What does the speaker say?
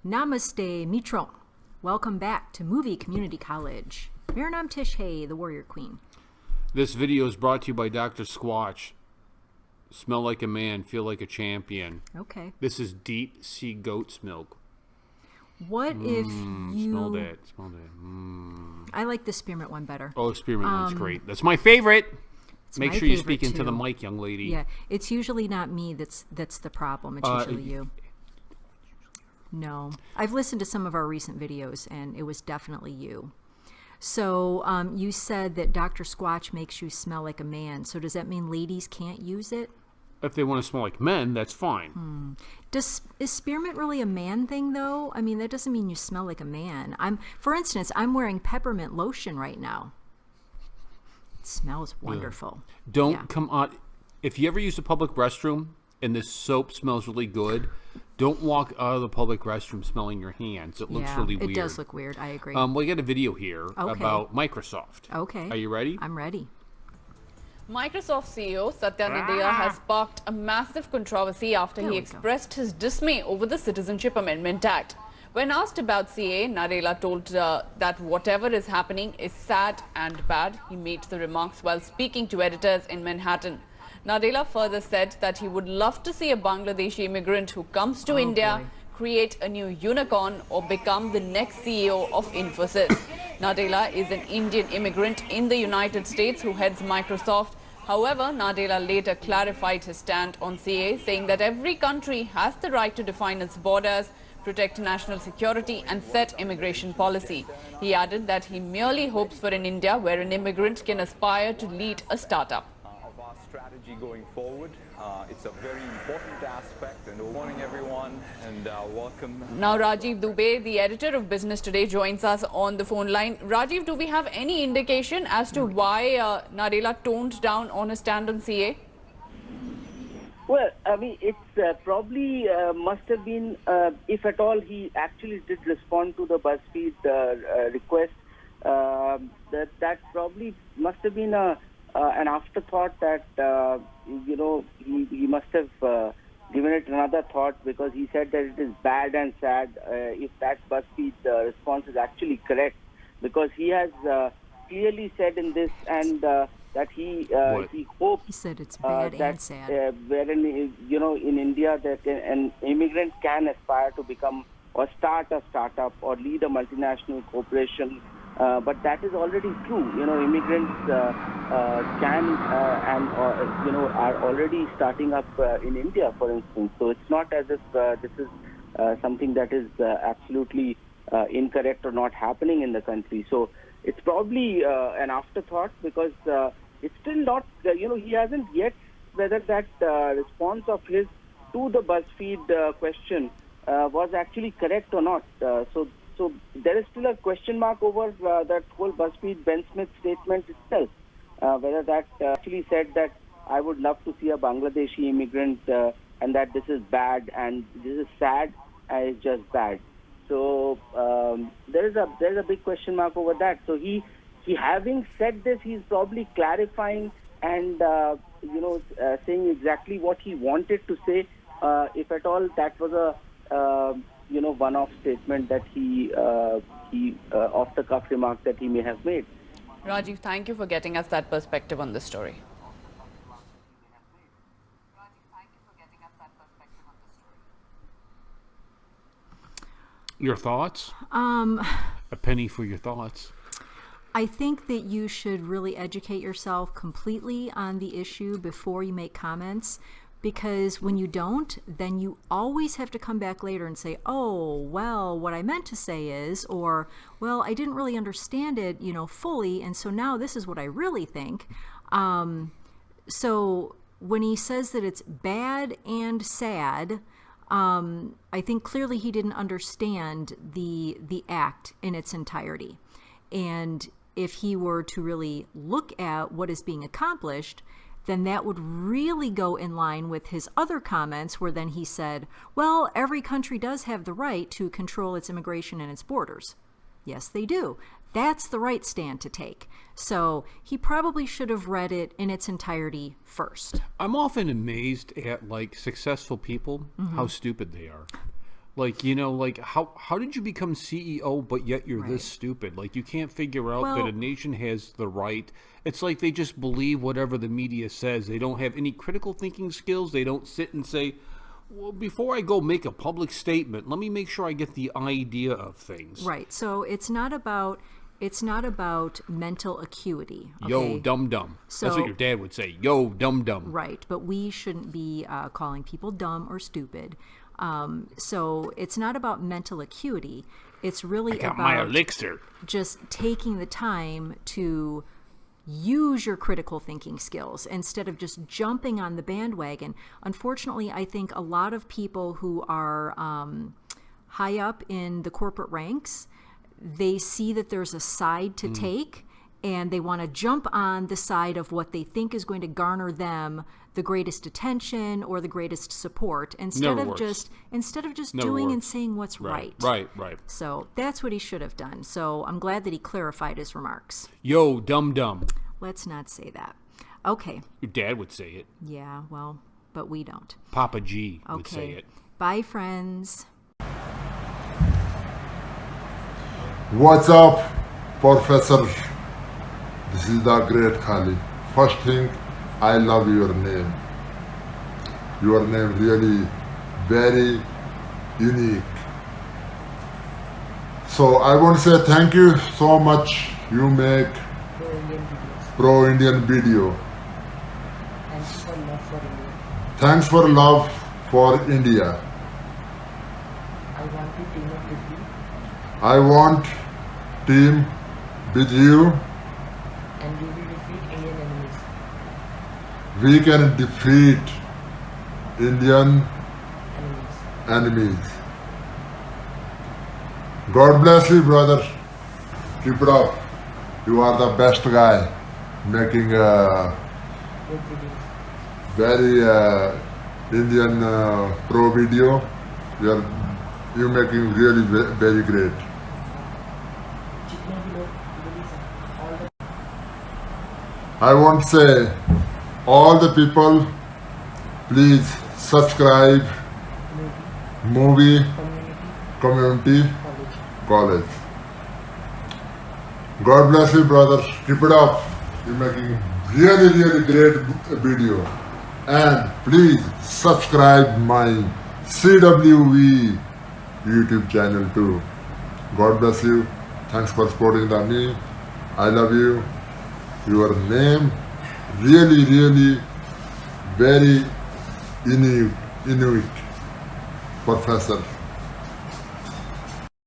Namaste, Mitron. Welcome back to Movie Community College. Marinam Tishay, the Warrior Queen. This video is brought to you by Dr. Squatch. Smell like a man, feel like a champion. Okay. This is deep sea goat's milk. What if you... Smell that. I like the spearmint one better. Oh, spearmint one's great. That's my favorite. Make sure you speak into too. the mic, young lady. Yeah, it's usually not me that's the problem. It's usually you. No. I've listened to some of our recent videos, and it was definitely you. So you said that Dr. Squatch makes you smell like a man. So does that mean ladies can't use it? If they want to smell like men, that's fine. Is spearmint really a man thing, though? I mean, that doesn't mean you smell like a man. For instance, I'm wearing peppermint lotion right now. It smells wonderful. Don't come on. If you ever use a public restroom and this soap smells really good, don't walk out of the public restroom smelling your hands. It looks really weird. It does look weird. I agree. We got a video here about Microsoft. Okay. Are you ready? I'm ready. Microsoft CEO Satya Nadella has sparked a massive controversy after he expressed his dismay over the Citizenship Amendment Act. When asked about CAA, Nadella told that whatever is happening is sad and bad. He made the remarks while speaking to editors in Manhattan. Nadella further said that he would love to see a Bangladeshi immigrant who comes to India create a new unicorn or become the next CEO of Infosys. Nadella is an Indian immigrant in the United States who heads Microsoft. However, Nadella later clarified his stand on CAA, saying that every country has the right to define its borders, protect national security and set immigration policy. He added that he merely hopes for an India where an immigrant can aspire to lead a startup. Of our strategy going forward, it's a very important aspect, and good morning everyone, and welcome. Now Rajiv Dubey, the editor of Business Today, joins us on the phone line. Rajiv, do we have any indication as to why Nadella toned down on his stand on CAA? Well, I mean, it's probably must have been, if at all, he actually did respond to the BuzzFeed request. That probably must have been an afterthought that, he must have given it another thought, because he said that it is bad and sad if that BuzzFeed response is actually correct, because he has clearly said in this and that he hopes he said it's bad that, and sad. Wherein, in India, that an immigrant can aspire to become or start a startup or lead a multinational corporation. But that is already true. Immigrants can and are already starting up in India, for instance. So it's not as if this is something that is absolutely incorrect or not happening in the country. So it's probably an afterthought, because it's still not, he hasn't yet whether that response of his to the BuzzFeed question was actually correct or not. So there is still a question mark over that whole BuzzFeed Ben Smith statement itself, whether that actually said that I would love to see a Bangladeshi immigrant and that this is bad and this is sad and it's just bad. So there's a big question mark over that. So he having said this, he's probably clarifying and saying exactly what he wanted to say. If at all that was a one-off statement that he off-the-cuff remark that he may have made. Rajiv, thank you for getting us that perspective on this story. Your thoughts? A penny for your thoughts. I think that you should really educate yourself completely on the issue before you make comments, because when you don't, then you always have to come back later and say, oh, well, what I meant to say is, or, well, I didn't really understand it, fully, and so now this is what I really think. So when he says that it's bad and sad, I think clearly he didn't understand the act in its entirety. And if he were to really look at what is being accomplished, then that would really go in line with his other comments, where then he said, well, every country does have the right to control its immigration and its borders. Yes, they do. That's the right stand to take. So he probably should have read it in its entirety first. I'm often amazed at successful people, how stupid they are. Like, like how did you become CEO but yet you're this stupid? Like, you can't figure out that a nation has the right. It's like they just believe whatever the media says. They don't have any critical thinking skills. They don't sit and say, well, before I go make a public statement, let me make sure I get the idea of things. Right. So it's not about mental acuity. Okay? Yo, dum-dum. So, that's what your dad would say. Yo, dum-dum. Right. But we shouldn't be calling people dumb or stupid. So it's not about mental acuity. It's really I got about my elixir. just taking the time to use your critical thinking skills instead of just jumping on the bandwagon. Unfortunately, I think a lot of people who are high up in the corporate ranks, they see that there's a side to take, and they want to jump on the side of what they think is going to garner them the greatest attention or the greatest support instead of just doing and saying what's right. Right. So that's what he should have done. So I'm glad that he clarified his remarks. Yo, dum-dum. Let's not say that. Okay. Your dad would say it. Yeah, well, but we don't. Papa G would say Okay. it. Bye, friends. What's up, Professor? This is the great Khali. First thing, I love your name. Your name really very unique. So I want to say thank you so much. You make pro-Indian video. Thanks for love for India. I want team with you. And we will defeat Indian enemies. We can defeat Indian enemies. God bless you, brother. Keep it up. You are the best guy making Good videos. very Indian pro video. You're making really very great. जितने भी लोग release हैं, all the I want to say, all the people, please subscribe movie community college. God bless you, brother. Keep it up. You're making really great video. And please subscribe my CWV YouTube channel too. God bless you. Thanks for supporting me. I love you. Your name really very Inuit Professor.